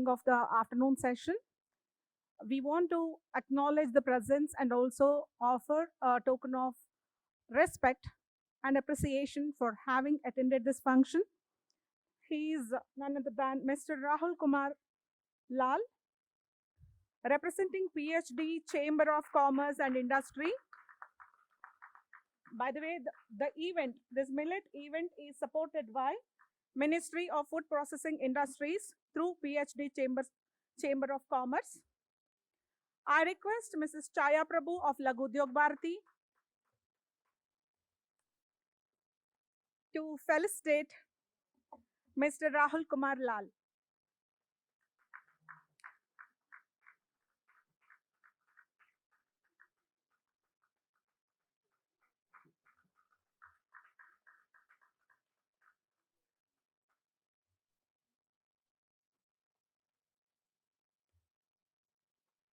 beginning of the afternoon session. We want to acknowledge the presence and also offer a token of respect and appreciation for having attended this function. He is none other than Mr. Rahul Kumar Lal, representing PhD Chamber of Commerce and Industry. By the way, this millet event is supported by Ministry of Food Processing Industries through PhD Chamber of Commerce. I request Mrs. Chaya Prabhu of Laghu Udyog Bharati to felicitate Mr. Rahul Kumar Lal.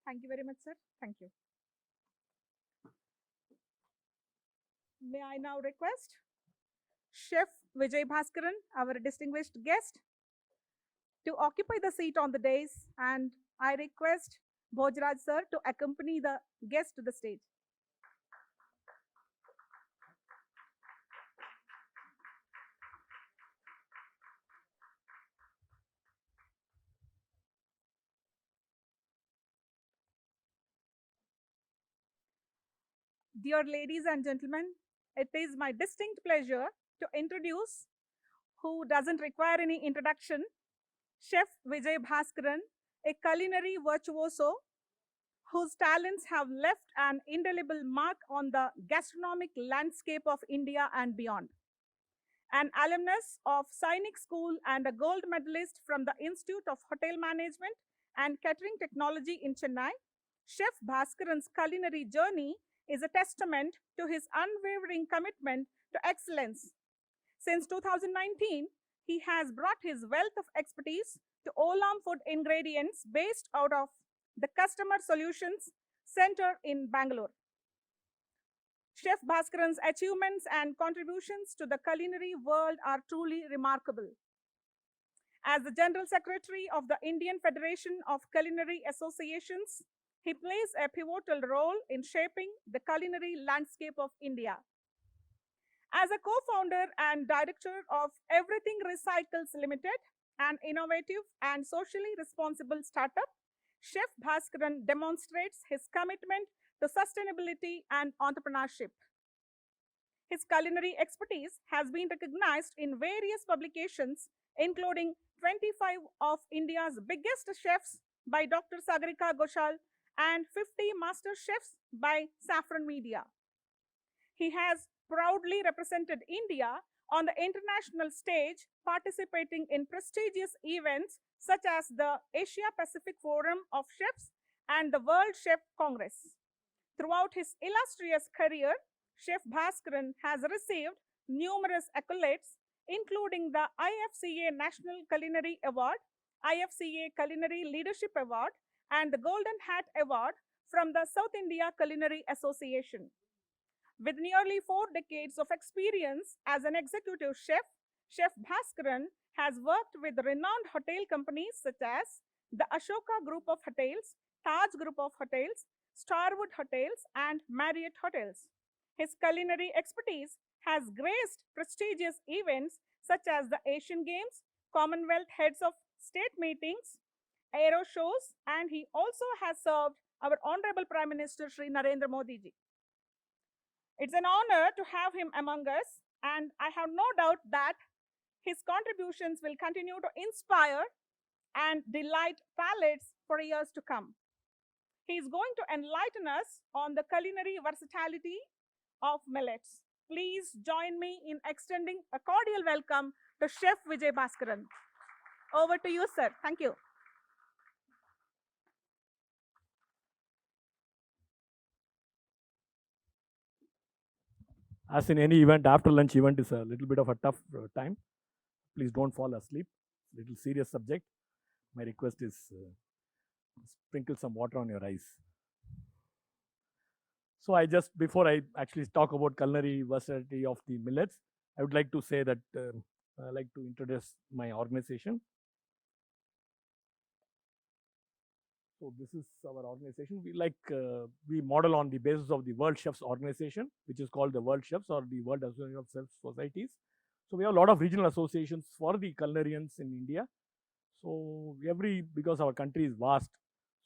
Thank you very much, sir. Thank you. May I now request Chef Vijaya Baskaran, our distinguished guest, to occupy the seat on the dais, and I request Bhojraj sir to accompany the guest to the stage. Dear ladies and gentlemen, it is my distinct pleasure to introduce, who doesn't require any introduction, Chef Vijay Baskaran, a culinary virtuoso whose talents have left an indelible mark on the gastronomic landscape of India and beyond. An alumnus of Sainik School and a gold medalist from the Institute of Hotel Management and Catering Technology in Chennai, Chef Baskaran's culinary journey is a testament to his unwavering commitment to excellence. Since 2019, he has brought his wealth of expertise to Olam Food Ingredients based out of the Customer Solutions Center in Bangalore. Chef Baskaran's achievements and contributions to the culinary world are truly remarkable. As the General Secretary of the Indian Federation of Culinary Associations, he plays a pivotal role in shaping the culinary landscape of India. As a co-founder and director of Everything Recycles Limited, an innovative and socially responsible startup, Chef Baskaran demonstrates his commitment to sustainability and entrepreneurship. His culinary expertise has been recognized in various publications, including 25 of India's biggest chefs by Dr. Sagarika Ghoshal and 50 master chefs by Saffron Media. He has proudly represented India on the international stage, participating in prestigious events such as the Asia Pacific Forum of Chefs and the World Chef Congress. Throughout his illustrious career, Chef Baskaran has received numerous accolades, including the IFCA National Culinary Award, IFCA Culinary Leadership Award, and the Golden Hat Award from the South India Culinary Association. With nearly 4 decades of experience as an executive chef, Chef Baskaran has worked with renowned hotel companies such as the Ashoka Group of Hotels, Taj Group of Hotels, Starwood Hotels, and Marriott Hotels. His culinary expertise has graced prestigious events such as the Asian Games, Commonwealth Heads of State meetings, aero shows, and he also has served our Honorable Prime Minister Shri Narendra Modi ji. It's an honor to have him among us, and I have no doubt that his contributions will continue to inspire and delight palates for years to come. He is going to enlighten us on the culinary versatility of millets. Please join me in extending a cordial welcome to Chef Vijay Baskaran. Over to you, sir. Thank you. As in any event, after lunch event is a little bit of a tough time. Please don't fall asleep. Little serious subject. My request is sprinkle some water on your eyes. So before I actually talk about culinary versatility of the millets, I would like to say that I like to introduce my organization. So this is our organization. We model on the basis of the World Chefs Organization, which is called the World Chefs or the World Association of Chefs Societies. So we have a lot of regional associations for the culinarians in India. So because our country is vast,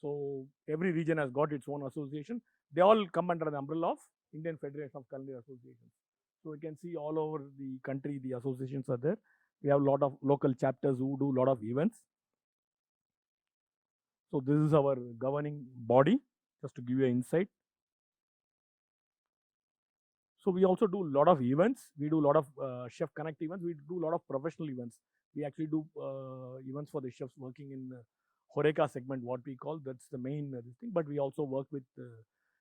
so every region has got its own association. They all come under the umbrella of Indian Federation of Culinary Associations. So we can see all over the country the associations are there. We have a lot of local chapters who do a lot of events. So this is our governing body, just to give you an insight. So we also do a lot of events. We do a lot of chef connect events. We do a lot of professional events. We actually do events for the chefs working in Horeca segment, what we call. That's the main thing. But we also work with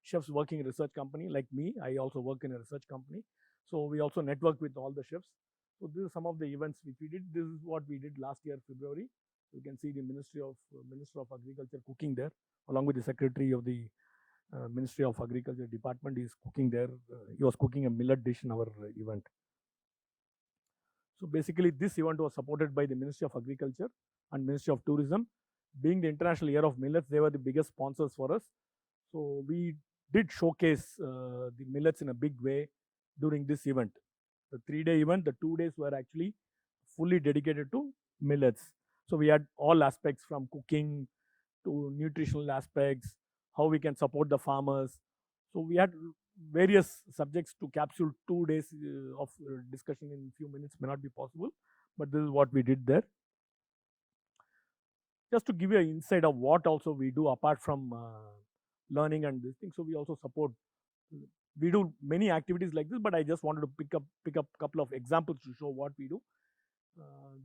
chefs working in research company like me. I also work in a research company. So we also network with all the chefs. So this is some of the events which we did. This is what we did last year, February. You can see the Minister of Agriculture cooking there, along with the Secretary of the Ministry of Agriculture department is cooking there. He was cooking a millet dish in our event. So basically, this event was supported by the Ministry of Agriculture and Ministry of Tourism. Being the International Year of Millets, they were the biggest sponsors for us. So we did showcase the millets in a big way during this event. The 3-day event, the 2 days were actually fully dedicated to millets. So we had all aspects from cooking to nutritional aspects, how we can support the farmers. So we had various subjects to capsule 2 days of discussion in few minutes may not be possible, but this is what we did there. Just to give you an insight of what also we do apart from learning and this thing. So we also support. We do many activities like this, but I just wanted to pick up a couple of examples to show what we do.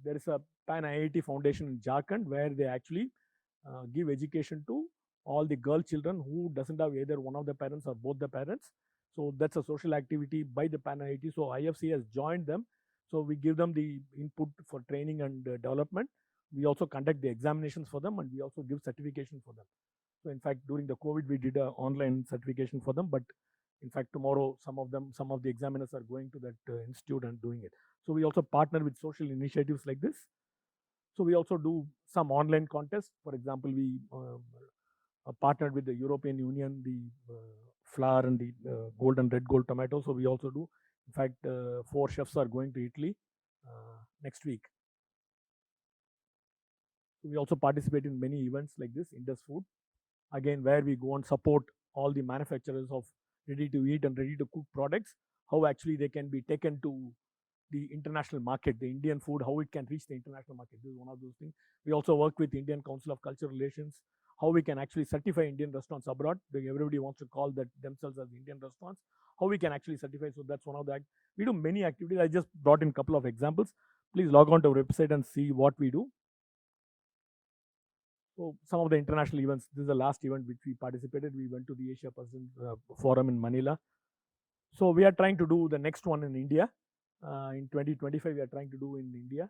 There is a Pan IIT Foundation in Jharkhand where they actually give education to all the girl children who doesn't have either one of the parents or both the parents. So that's a social activity by the Pan IIT. So IFC has joined them. So we give them the input for training and development. We also conduct the examinations for them, and we also give certification for them. So in fact, during the COVID, we did an online certification for them. But in fact, tomorrow, some of the examiners are going to that institute and doing it. So we also partner with social initiatives like this. So we also do some online contests. For example, we partnered with the European Union, the flour and the gold and red gold tomato. So we also do. In fact, 4 chefs are going to Italy next week. So we also participate in many events like this, Indus Food, again, where we go and support all the manufacturers of ready to eat and ready to cook products, how actually they can be taken to the international market, the Indian food, how it can reach the international market. This is one of those things. We also work with Indian Council of Cultural Relations, how we can actually certify Indian restaurants abroad. Everybody wants to call that themselves as Indian restaurants. How we can actually certify. So that's one of the. We do many activities. I just brought in a couple of examples. Please log on to our website and see what we do. So some of the international events. This is the last event which we participated. We went to the Asia Pacific Forum in Manila. So we are trying to do the next one in India. In 2025, we are trying to do in India.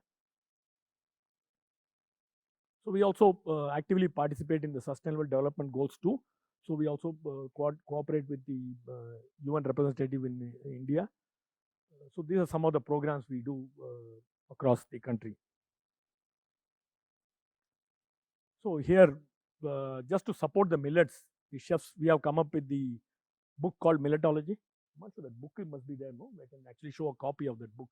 So we also actively participate in the Sustainable Development Goals too. So we also cooperate with the UN representative in India. So these are some of the programs we do across the country. So here, just to support the millets, the chefs, we have come up with the book called Milletology. I'm not sure that book must be there, no? I can actually show a copy of that book.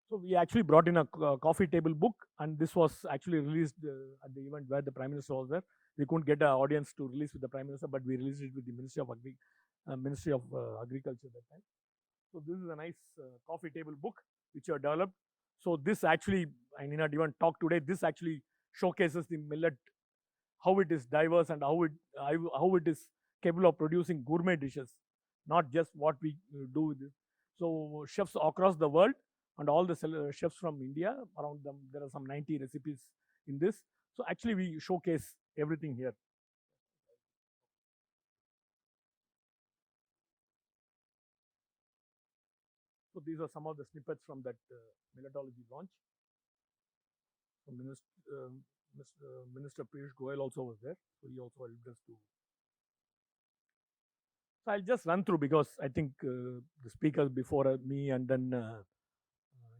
So we actually brought in a coffee table book, and this was actually released at the event where the Prime Minister was there. We couldn't get an audience to release with the Prime Minister, but we released it with the Ministry of Agriculture at that time. So this is a nice coffee table book which you have developed. So this actually, I need not even talk today. This actually showcases the millet, how it is diverse and how it is capable of producing gourmet dishes, not just what we do with this. So chefs across the world and all the chefs from India around them, there are some 90 recipes in this. So actually we showcase everything here. So these are some of the snippets from that milletology launch. So Minister Piyush Goyal also was there. So he also helped us to. So I'll just run through because I think the speakers before me and then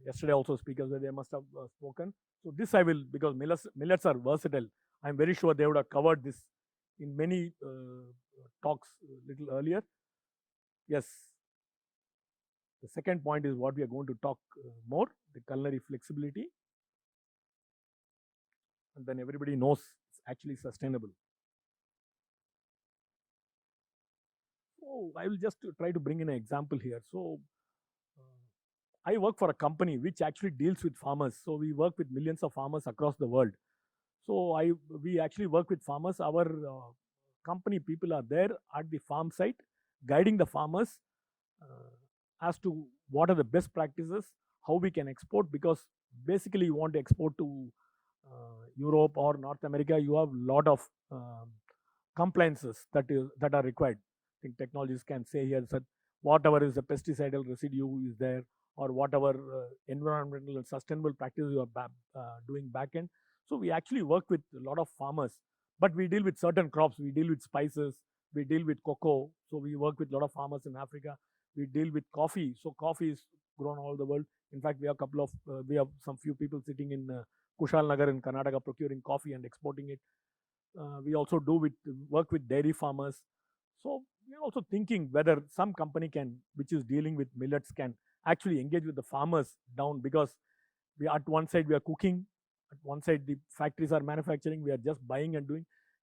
yesterday also speakers where they must have spoken. So this I will, because millets are versatile. I'm very sure they would have covered this in many talks a little earlier. Yes, the second point is what we are going to talk more, the culinary flexibility, and then everybody knows it's actually sustainable. So I will just try to bring in an example here. So I work for a company which actually deals with farmers. So we work with millions of farmers across the world. So we actually work with farmers. Our company people are there at the farm site, guiding the farmers as to what are the best practices, how we can export. Because basically, you want to export to Europe or North America, you have a lot of compliances that are required. I think technologies can say here that whatever is the pesticidal residue is there, or whatever environmental and sustainable practices you are doing back end. So we actually work with a lot of farmers, but we deal with certain crops. We deal with spices, we deal with cocoa. So we work with a lot of farmers in Africa. We deal with coffee. So coffee is grown all over the world. In fact, we have some few people sitting in Kushal Nagar in Karnataka procuring coffee and exporting it. We also do with work with dairy farmers. So we're also thinking whether some company can, which is dealing with millets, can actually engage with the farmers down. Because we at one side we are cooking, at one side the factories are manufacturing, we are just buying and doing.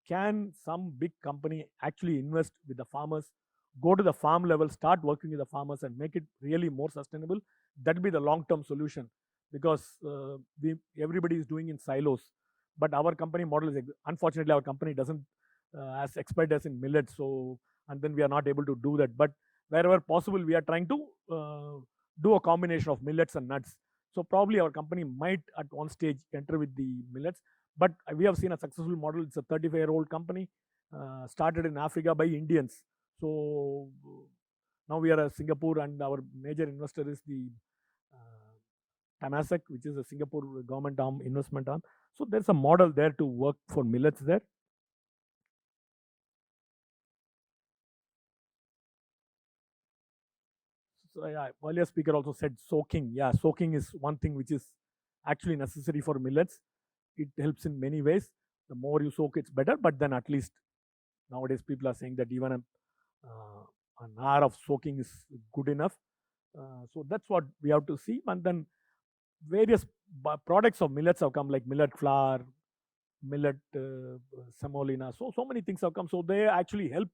Can some big company actually invest with the farmers, go to the farm level, start working with the farmers and make it really more sustainable? That will be the long term solution. Because everybody is doing in silos, but our company model is, unfortunately our company doesn't as expert as in millet. So and then we are not able to do that. But wherever possible we are trying to do a combination of millets and nuts. So probably our company might at one stage enter with the millets. But we have seen a successful model. It's a 35-year-old company, started in Africa by Indians. So now we are a Singapore, and our major investor is the Temasek, which is a Singapore government arm, investment arm. So there's a model there to work for millets there. So yeah, earlier speaker also said soaking. Yeah, soaking is one thing which is actually necessary for millets. It helps in many ways. The more you soak, it's better. But then at least nowadays people are saying that even an hour of soaking is good enough. So that's what we have to see. And then various products of millets have come, like millet flour, millet semolina. So many things have come. So they actually help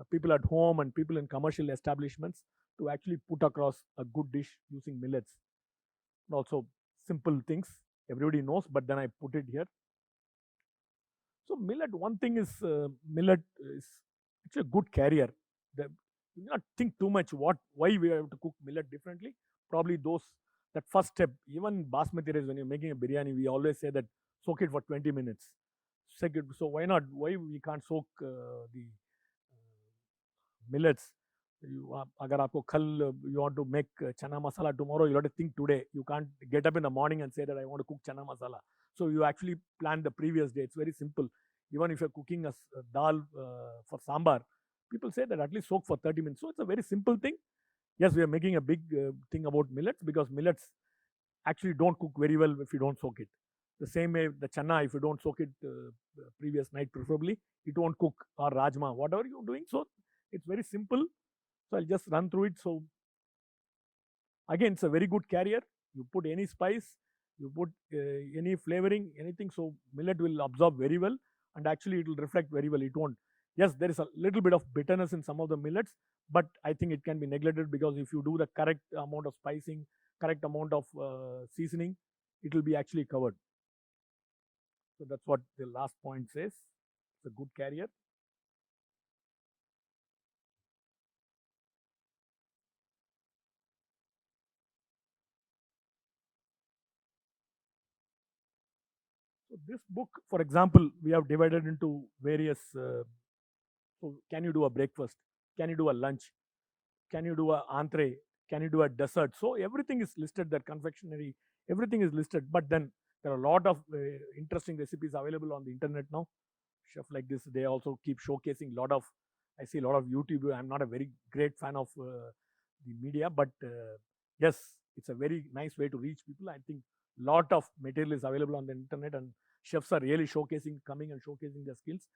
people at home and people in commercial establishments to actually put across a good dish using millets. And also simple things everybody knows, but then I put it here. So millet, one thing is millet is it's a good carrier. You not think too much why we have to cook millet differently. Probably that first step, even basmati rice, when you're making a biryani, we always say that soak it for 20 minutes. So why not? Why we can't soak the millets? अगर आपको कल you want to make chana masala tomorrow, you have to think today. You can't get up in the morning and say that I want to cook chana masala. So you actually plan the previous day. It's very simple. Even if you're cooking a dal for sambar, people say that at least soak for 30 minutes. So it's a very simple thing. Yes, we are making a big thing about millets, because millets actually don't cook very well if you don't soak it. The same way the chana, if you don't soak it previous night, preferably, it won't cook, or rajma, whatever you're doing. So it's very simple. So I'll just run through it. So again, it's a very good carrier. You put any spice, you put any flavoring, anything. So millet will absorb very well, and actually it will reflect very well. It won't. Yes, there is a little bit of bitterness in some of the millets, but I think it can be neglected, because if you do the correct amount of spicing, correct amount of seasoning, it will be actually covered. So that's what the last point says. It's a good carrier. So this book, for example, we have divided into various. So can you do a breakfast? Can you do a lunch? Can you do a entree? Can you do a dessert? So everything is listed there. Confectionery, everything is listed. But then there are a lot of interesting recipes available on the internet now. Chef like this, they also keep showcasing a lot of. I see a lot of YouTube. I'm not a very great fan of the media, but yes, it's a very nice way to reach people. I think lot of material is available on the internet, and chefs are really coming and showcasing their skills.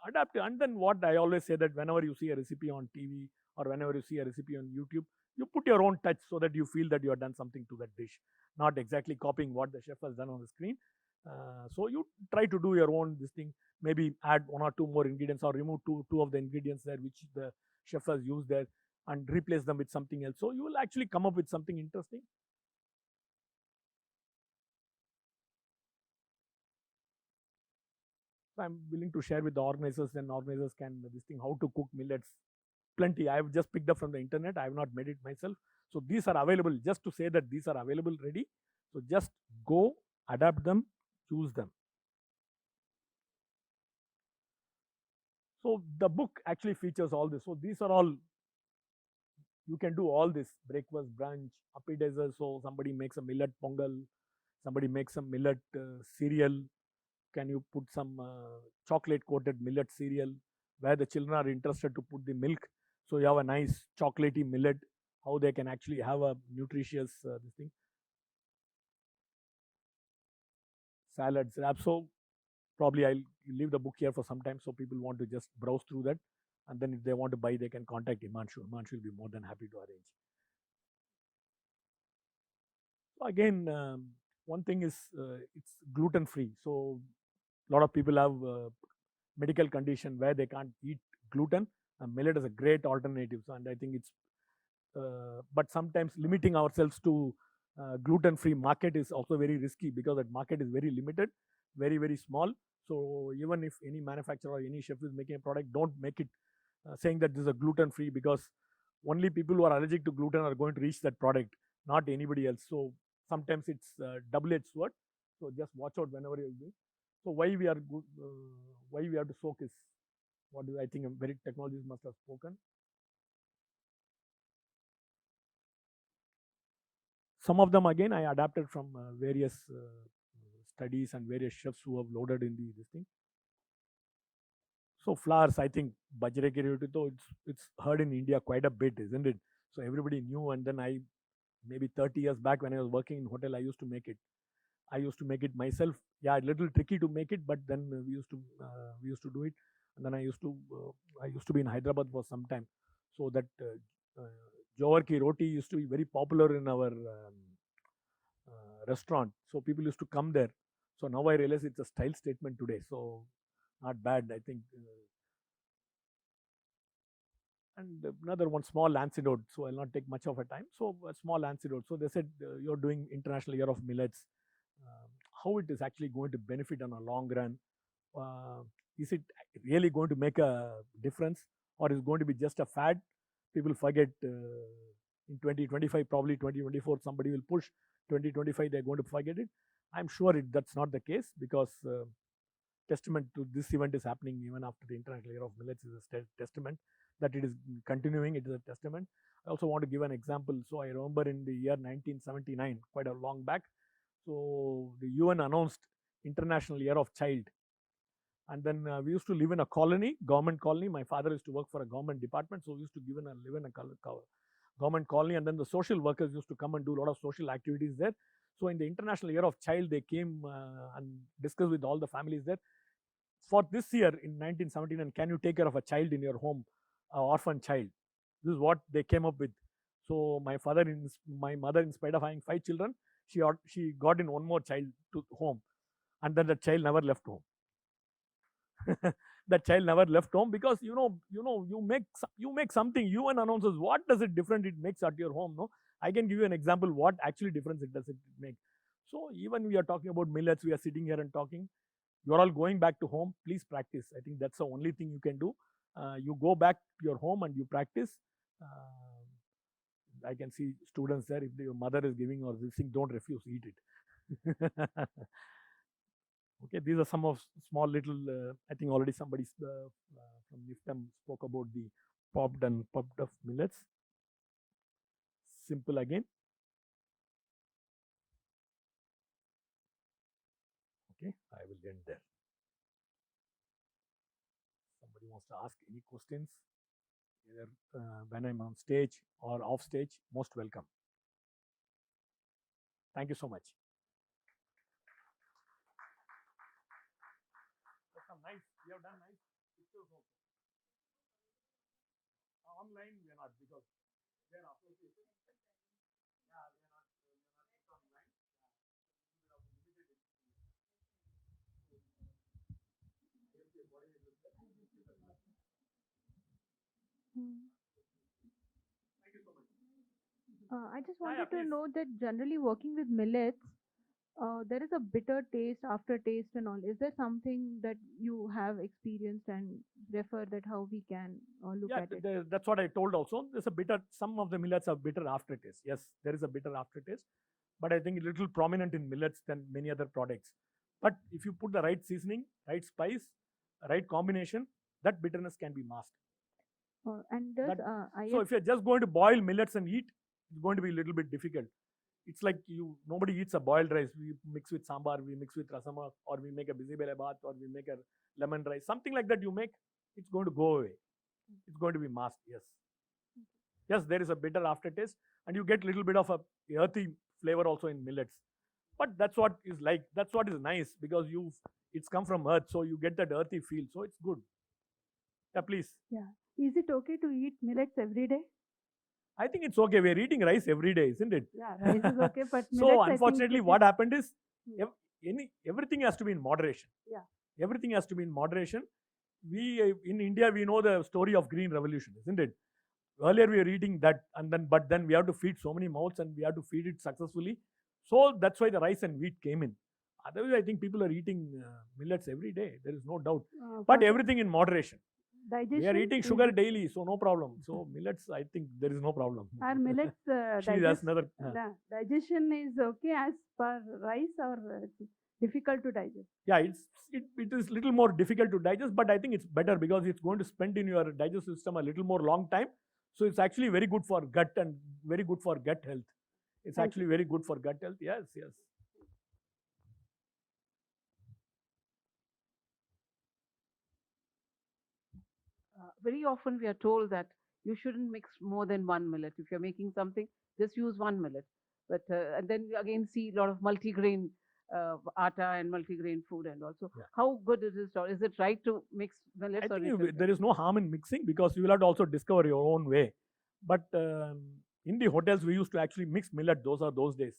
adapt. And then what I always say, that whenever you see a recipe on TV or whenever you see a recipe on YouTube, you put your own touch so that you feel that you have done something to that dish, not exactly copying what the chef has done on the screen. So you try to do your own this thing, maybe add one or two more ingredients or remove two of the ingredients there which the chef has used there and replace them with something else. So you will actually come up with something interesting. So I'm willing to share with the organizers, and organizers can this thing how to cook millets. Plenty. I've just picked up from the internet. I have not made it myself. So these are available. Just to say that these are available ready. So just go, adapt them, choose them. So the book actually features all this. So these are all, you can do all this: breakfast, brunch, appetizer. So somebody makes a millet pongal, somebody makes a millet cereal. Can you put some chocolate coated millet cereal where the children are interested to put the milk? So you have a nice chocolatey millet. How they can actually have a nutritious this thing. Salads. So probably I'll leave the book here for some time, so people want to just browse through that, and then if they want to buy, they can contact Imanshu. Imanshu will be more than happy to arrange. So again, one thing is it's gluten free. So a lot of people have medical condition where they can't eat gluten. Millet is a great alternative. So, and I think it's but sometimes limiting ourselves to gluten free market is also very risky, because that market is very limited, very small. So even if any manufacturer or any chef is making a product, don't make it saying that this is a gluten free, because only people who are allergic to gluten are going to reach that product, not anybody else. So sometimes it's double-edged sword. So just watch out whenever you're doing. So why we are good, why we have to soak is what I think very technologists must have spoken. Some of them again I adapted from various studies and various chefs who have loaded in this thing. So flowers, I think bajre ki roti, though it's heard in India quite a bit, isn't it? So everybody knew, and then I maybe 30 years back when I was working in hotel, I used to make it. I used to make it myself. Yeah, a little tricky to make it, but then we used to do it. And then I used to be in Hyderabad for some time, so that jowar ki roti used to be very popular in our restaurant. So people used to come there. So now I realize it's a style statement today. So not bad, I think. And another one small anecdote. So I'll not take much of a time. So a small anecdote. So they said you're doing International Year of Millets. How it is actually going to benefit on a long run? Uh, is it really going to make a difference, or is it going to be just a fad? People forget in 2025, probably 2024, somebody will push. 2025, they're going to forget it. I'm sure that's not the case, because testament to this event is happening even after the International Year of Millets is a testament that it is continuing. It is a testament. I also want to give an example. So I remember in the year 1979, quite a long back, so the UN announced International Year of Child. And then we used to live in a colony, government colony. My father used to work for a government department, so we used to live in a government colony. And then the social workers used to come and do a lot of social activities there. So in the International Year of Child, they came and discussed with all the families there. For this year in 1979, can you take care of a child in your home, an orphan child? This is what they came up with. So my mother, in spite of having 5 children, she got in one more child to home, and then the child never left home. That child never left home, because you make something. UN announces, what does it different it makes at your home? No, I can give you an example what actually difference it does it make. So even we are talking about millets, we are sitting here and talking. You are all going back to home. Please practice. I think that's the only thing you can do. You go back to your home and you practice. I can see students there. If your mother is giving or this thing, don't refuse. Eat it. Okay, these are some of small little. I think already somebody from Niftam spoke about the popped and puffed of millets. Simple again. Okay, I will end there. Somebody wants to ask any questions, either when I'm on stage or off stage, most welcome. Thank you so much. That's some nice. You have done nice. I just Yeah, yeah, wanted to please. know that generally working with millets, there is a bitter taste, aftertaste, and all. Is there something that you have experienced and refer that how we can look Yeah, at it? that's what I told also. There's a bitter, some of the millets have bitter aftertaste. Yes, there is a bitter aftertaste, but I think a little prominent in millets than many other products. But if you put the right seasoning, right spice, right combination, that bitterness can be masked. And does That I so if you're just going to boil millets and eat, it's going to be a little bit difficult. It's like nobody eats a boiled rice. We mix with sambar, we mix with rasama, or we make a busy bele bath, or we make a lemon rice, something like that. You make, it's going to go away. It's going to be masked. Yes, yes, there is a bitter aftertaste, and you get a little bit of a earthy flavor also in millets. But that's what is like. That's what is nice because it's come from earth, so you get that earthy feel. So it's good. Yeah, please. Yeah. Is it okay to eat millets every day? I think it's okay. We're eating rice every day, isn't it? Yeah, rice is okay, but So millets, I think unfortunately, it what is. happened is everything has to be in moderation. Yeah. Everything has to be in moderation. We in India we know the story of green revolution, isn't it? Earlier we were eating that, and then we have to feed so many mouths, and we have to feed it successfully. So that's why the rice and wheat came in. Otherwise, I think people are eating millets every day. There is no doubt. But For everything in moderation. We are digestion, eating sugar daily, so no problem. So millets, I think there is no problem. our millets Actually, that's another. digestion is okay as per rice, or it's difficult to digest. Yeah, it is little more difficult to digest, but I think it's better because it's going to spend in your digestive system a little more long time. So it's actually very good for gut and very good for gut health. It's Thank actually very good for gut health. Yes, yes. Very often we are told that you shouldn't mix more than one millet. If you're making something, just use one millet. But and then we again see a lot of multigrain atta and multigrain food, and also Yeah. how good it is. Or is it right to mix millets? I or think there is no harm in mixing because you will have to also discover your own way. But in the hotels, we used to actually mix millet. Those are those days.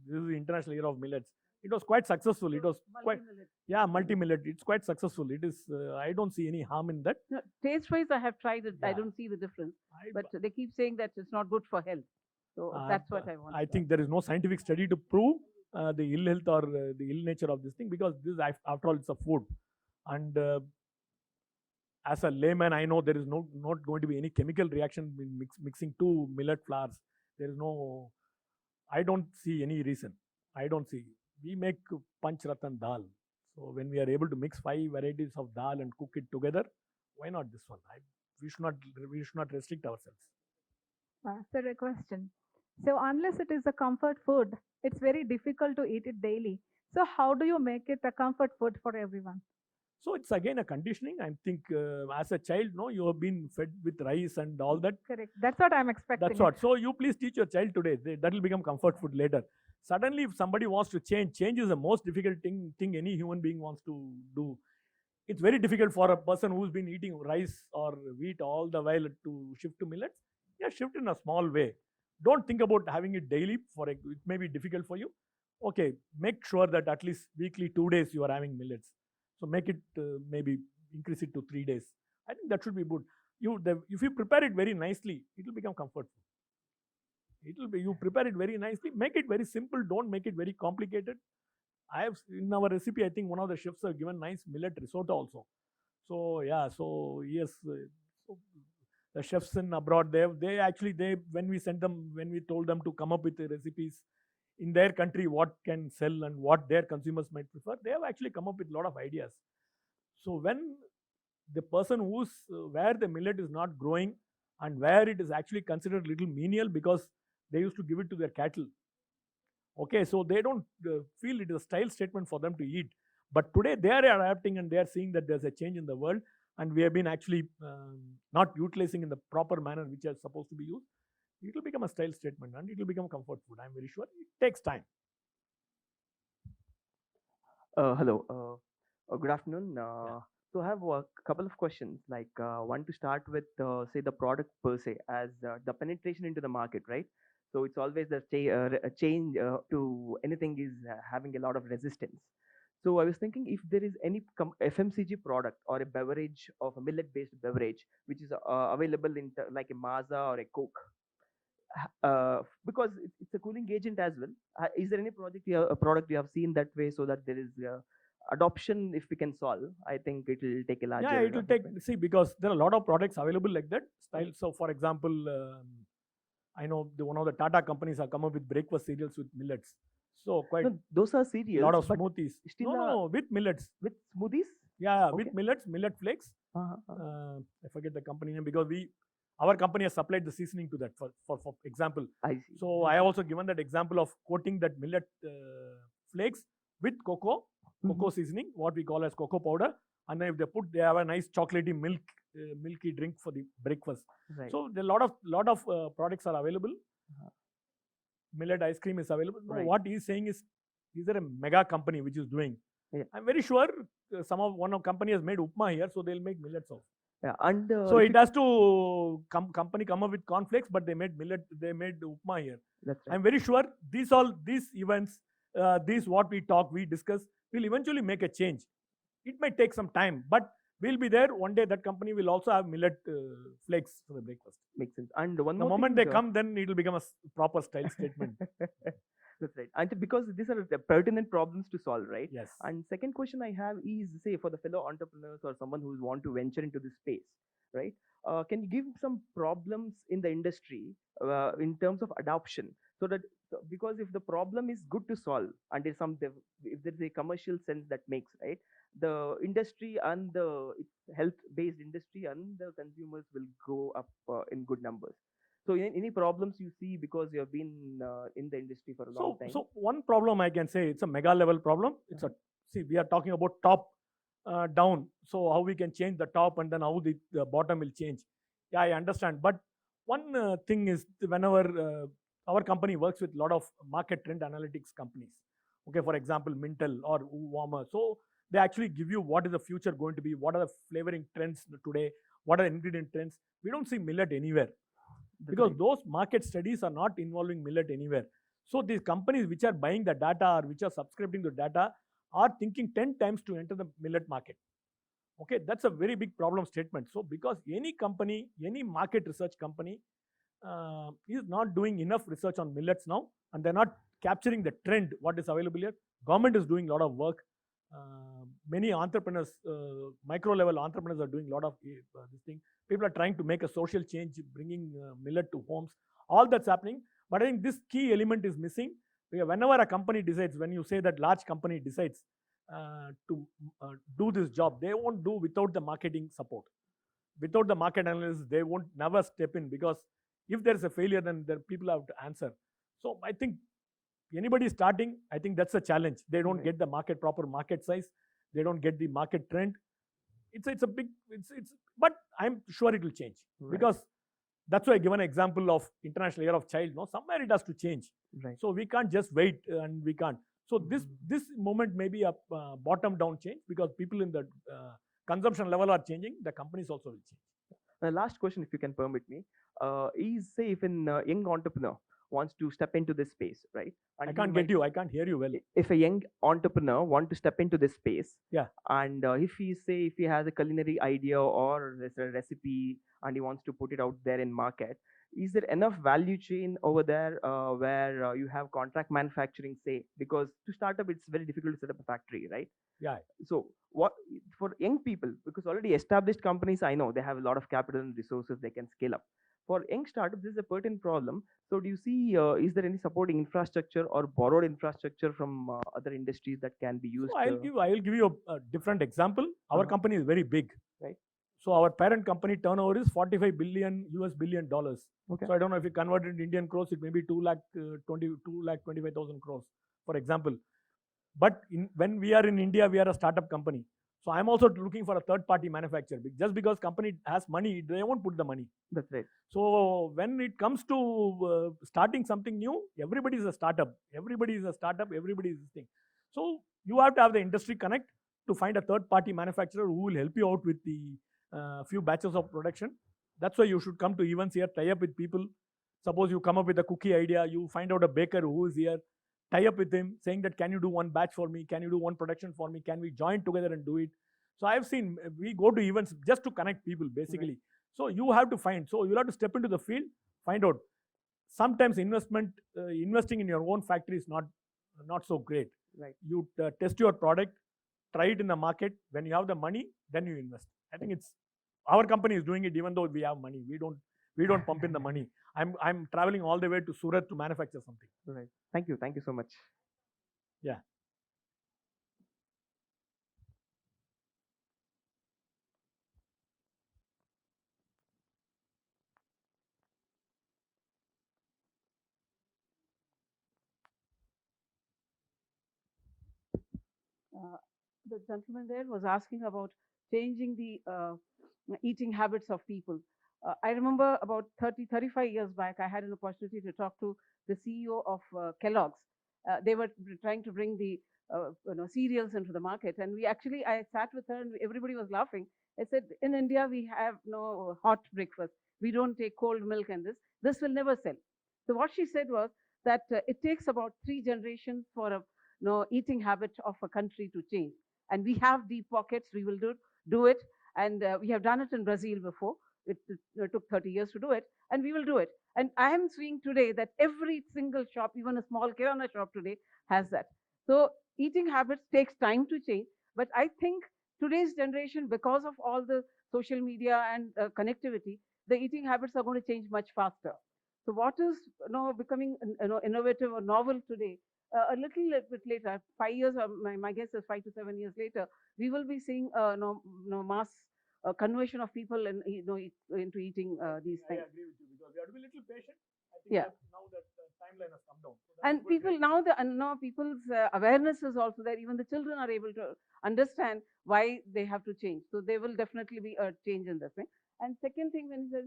This is the International Year of Millets. It was quite successful. It was quite, yeah, multi-millet. It's quite successful. It is. I don't see any harm in that. No, taste-wise, I have tried it. I Yeah. don't see the difference. I, But they keep saying that it's not good for health. So that's what I want. I think there is no scientific study to prove the ill health or the ill nature of this thing because this, after all, it's a food. And as a layman, I know there is not going to be any chemical reaction in mixing two millet flours. There is no. I don't see any reason. I don't see. We make panch ratan dal. So when we are able to mix 5 varieties of dal and cook it together, why not this one? We should not restrict ourselves. Sir, a question. So, unless it is a comfort food, it's very difficult to eat it daily. So, how do you make it a comfort food for everyone? So it's again a conditioning. I think as a child, no, you have been fed with rice and all that. Correct. That's what I'm expecting. That's what. So you please teach your child today. That will become comfort food later. Suddenly, if somebody wants to change is the most difficult thing any human being wants to do. It's very difficult for a person who's been eating rice or wheat all the while to shift to millets. Yeah, shift in a small way. Don't think about having it daily. It may be difficult for you. Okay, make sure that at least weekly 2 days you are having millets. So make it maybe increase it to 3 days. I think that should be good. If you prepare it very nicely, it will become comfort food. It will be, you prepare it very nicely. Make it very simple. Don't make it very complicated. I have in our recipe. I think one of the chefs have given nice millet risotto also. So yeah. So yes. So the chefs in abroad, they actually when we told them to come up with the recipes in their country, what can sell and what their consumers might prefer, they have actually come up with a lot of ideas. So when the person where the millet is not growing and where it is actually considered little menial because they used to give it to their cattle. Okay, so they don't feel it is a style statement for them to eat. But today they are adapting and they are seeing that there's a change in the world, and we have been actually not utilizing in the proper manner which is supposed to be used. It will become a style statement and it will become comfort food. I'm very sure it takes time. Hello. Good afternoon. So I have a couple of questions. Like one to start with, say the product per se, as the penetration into the market, right? So it's always the change to anything is having a lot of resistance. So I was thinking if there is any FMCG product or a beverage of a millet-based beverage which is available in like a Maza or a Coke, because it's a cooling agent as well. Is there any a product you have seen that way so that there is adoption if we can solve? I think it will take a larger. Yeah, it will take, see, because there are a lot of products available like that style. So for example, I know one of the Tata companies have come up with breakfast cereals with millets. So quite No, those are a cereals. lot of but smoothies. still No, with millets. with smoothies. Yeah, Okay. with millets, millet flakes. Uh-huh. I forget the company name because our company has supplied the seasoning to that for example. I see. So I have also given that example of coating that millet flakes with cocoa seasoning, what we call as cocoa powder, and then if they have a nice chocolatey milky drink for the breakfast. Right. So there are lot of products are available. Millet ice cream is available. No, Right. what he is saying is there a mega company which is doing? Yeah. I'm very sure one of company has made upma here, so they'll make millets of. Yeah, and So it has to company come up with cornflakes, but they made upma here. that's right. I'm very sure these events, these what we talk, we discuss, will eventually make a change. It might take some time, but we'll be there one day. That company will also have millet flakes for the breakfast. Makes sense. And one The more moment thing, they come, then it will become a proper style statement. That's right. And because these are the pertinent problems to solve, right? Yes. And second question I have is, say, for the fellow entrepreneurs or someone who want to venture into this space, right? Can you give some problems in the industry in terms of adoption, so that because if the problem is good to solve and if there's a commercial sense that makes, right, the industry and the health-based industry and the consumers will go up in good numbers. So any problems you see because you have been in the industry for a long time? So one problem I can say, it's a mega level problem. We are talking about top down. So how we can change the top and then how the bottom will change. Yeah, I understand. But one thing is, whenever our company works with a lot of market trend analytics companies. Okay, for example, Mintel or Warmer. So they actually give you what is the future going to be, what are the flavoring trends today, what are ingredient trends. We don't see millet anywhere. Because those market studies are not involving millet anywhere. So these companies which are buying the data or which are subscribing to data are thinking 10 times to enter the millet market. Okay, that's a very big problem statement. So because any company, any market research company is not doing enough research on millets now, and they're not capturing the trend, what is available here. Government is doing a lot of work. Many entrepreneurs, micro level entrepreneurs are doing a lot of this thing. People are trying to make a social change, bringing millet to homes. All that's happening. But I think this key element is missing. Whenever a company decides, when you say that large company decides to do this job, they won't do without the marketing support. Without the market analysis, they won't never step in, because if there is a failure, then people have to answer. So I think anybody starting, I think that's a challenge. They don't get the proper market size. They don't get the market trend. It's a big, but I'm sure it will change, because that's why I give an example of International Year of Child. No, somewhere it has to change. Right. So we can't just wait, and we can't. So this moment may be a bottom down change, because people in the consumption level are changing. The companies also will change. The last question, if you can permit me, is, say, if a young entrepreneur wants to step into this space, right? And I can't get you. I can't hear you well. If a young entrepreneur wants to step into this space, yeah, and if he has a culinary idea or there's a recipe and he wants to put it out there in market, is there enough value chain over there where you have contract manufacturing, say? Because to start up, it's very difficult to set up a factory, right? Yeah. So what for young people, because already established companies, I know they have a lot of capital and resources, they can scale up. For young startups, this is a pertinent problem. So do you see, is there any supporting infrastructure or borrowed infrastructure from other industries that can be used? So I will give you a different example. Our company is very big. Right. So our parent company turnover is $45 billion. Okay. So I don't know if you convert it into Indian crores, it may be 2,25,000 crores, for example. But when we are in India, we are a startup company. So I'm also looking for a third-party manufacturer. Just because company has money, they won't put the money. That's right. So when it comes to starting something new, everybody is a startup. Everybody is a startup. Everybody is this thing. So you have to have the industry connect to find a third-party manufacturer who will help you out with the few batches of production. That's why you should come to events here, tie up with people. Suppose you come up with a cookie idea, you find out a baker who is here. tie up with him saying that, can you do one batch for me? Can you do one production for me? Can we join together and do it? So I've seen, we go to events just to connect people basically. Right. So you have to find, so you'll have to step into the field, find out. Sometimes investing in your own factory is not so great. Right. You test your product, try it in the market. When you have the money, then you invest. I think it's, our company is doing it even though we have money. We don't pump in the money. I'm traveling all the way to Surat to manufacture something. Right. Thank you so much. Yeah. The gentleman there was asking about changing the eating habits of people. I remember about 35 years back, I had an opportunity to talk to the CEO of Kellogg's. They were trying to bring the cereals into the market, and I sat with her, and everybody was laughing. I said, in India, we have no hot breakfast. We don't take cold milk, and this will never sell. So what she said was that it takes about 3 generations for a eating habit of a country to change. And we have deep pockets. We will do it. And we have done it in Brazil before. It took 30 years to do it, and we will do it. And I am seeing today that every single shop, even a small kirana shop today, has that. So eating habits takes time to change. But I think today's generation, because of all the social media and connectivity, the eating habits are going to change much faster. So what is becoming innovative or novel today, a little bit later, 5 years, my guess is 5 to 7 years later, we will be seeing mass conversion of people and into eating these things. I agree with you, because we have to be a little patient. I think Yeah. now that the timeline has come down. So And people now people's awareness is also there. Even the children are able to understand why they have to change. So there will definitely be a change in this thing. And second thing, when he says,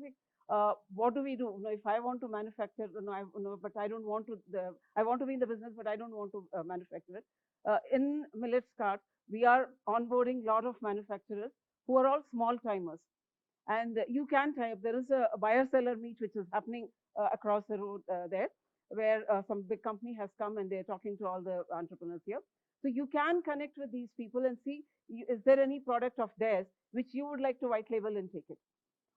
what do we do? If I want to manufacture, but I don't want to. I want to be in the business, but I don't want to manufacture it. In Millets Cart, we are onboarding a lot of manufacturers who are all small timers, and you can tie up. There is a buyer-seller meet which is happening across the road there, where some big company has come and they're talking to all the entrepreneurs here. So you can connect with these people and see, is there any product of theirs which you would like to white label and take it?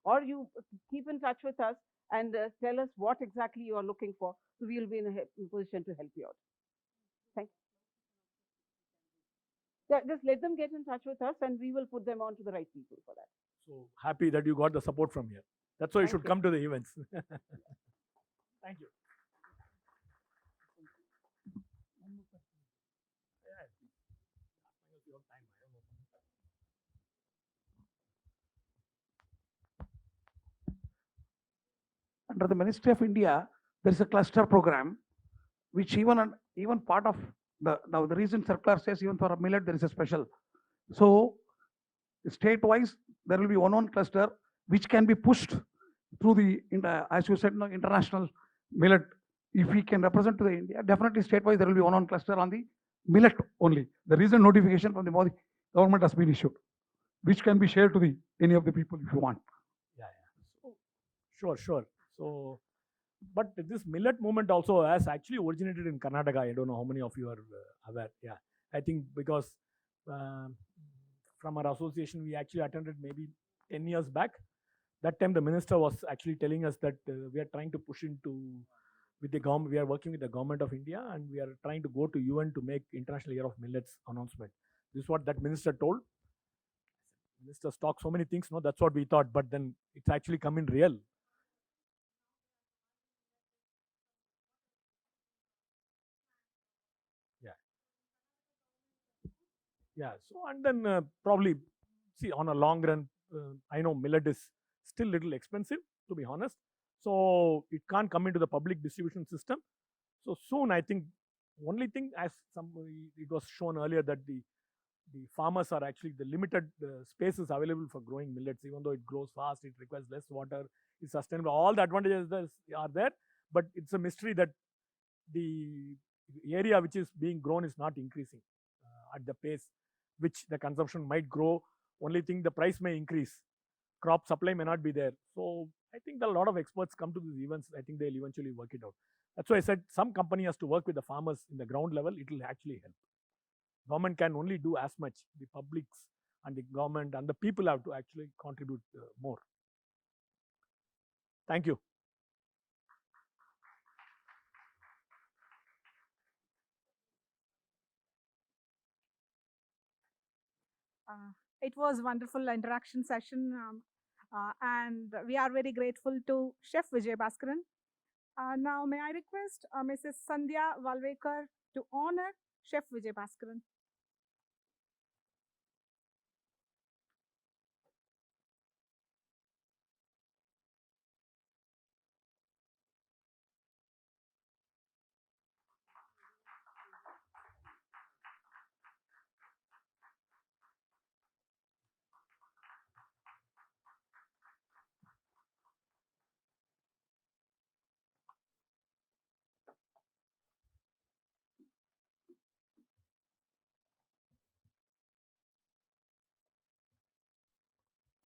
Or you keep in touch with us and tell us what exactly you are looking for. So we will be in a position to help you out. Thank you. Yeah, just let them get in touch with us and we will put them on to the right people for that. So happy that you got the support from here. That's why you should come to the events. Thank you. Under the Ministry of India, there is a cluster program, which even part of now the recent circular says even for a millet there is a special. So state-wise there will be one cluster which can be pushed through the as you said, international millet. If we can represent to the India, definitely state-wise there will be one cluster on the millet only. The recent notification from the Modi government has been issued, which can be shared to any of the people if you want. Yeah. So, sure. So, but this millet movement also has actually originated in Karnataka. I don't know how many of you are aware. Yeah, I think because from our association, we actually attended maybe 10 years back. That time the minister was actually telling us that we are trying to push into with the government. We are working with the government of India and we are trying to go to UN to make International Year of Millets announcement. This is what that minister told. Ministers talk so many things, no, that's what we thought, but then it's actually come in real. Yeah. So, and then probably see on a long run, I know millet is still little expensive, to be honest. So it can't come into the public distribution system. So soon, I think only thing, as it was shown earlier, that the farmers are actually the limited spaces available for growing millets. Even though it grows fast, it requires less water, it's sustainable. All the advantages are there, but it's a mystery that the area which is being grown is not increasing at the pace which the consumption might grow. Only thing, the price may increase, crop supply may not be there. So I think a lot of experts come to these events. I think they'll eventually work it out. That's why I said some company has to work with the farmers in the ground level. It will actually help. Government can only do as much. The publics and the government and the people have to actually contribute more. Thank you. It was wonderful interaction session, and we are very grateful to Chef Vijay Baskaran. Now, may I request Mrs. Sandhya Valvekar to honor Chef Vijay Baskaran.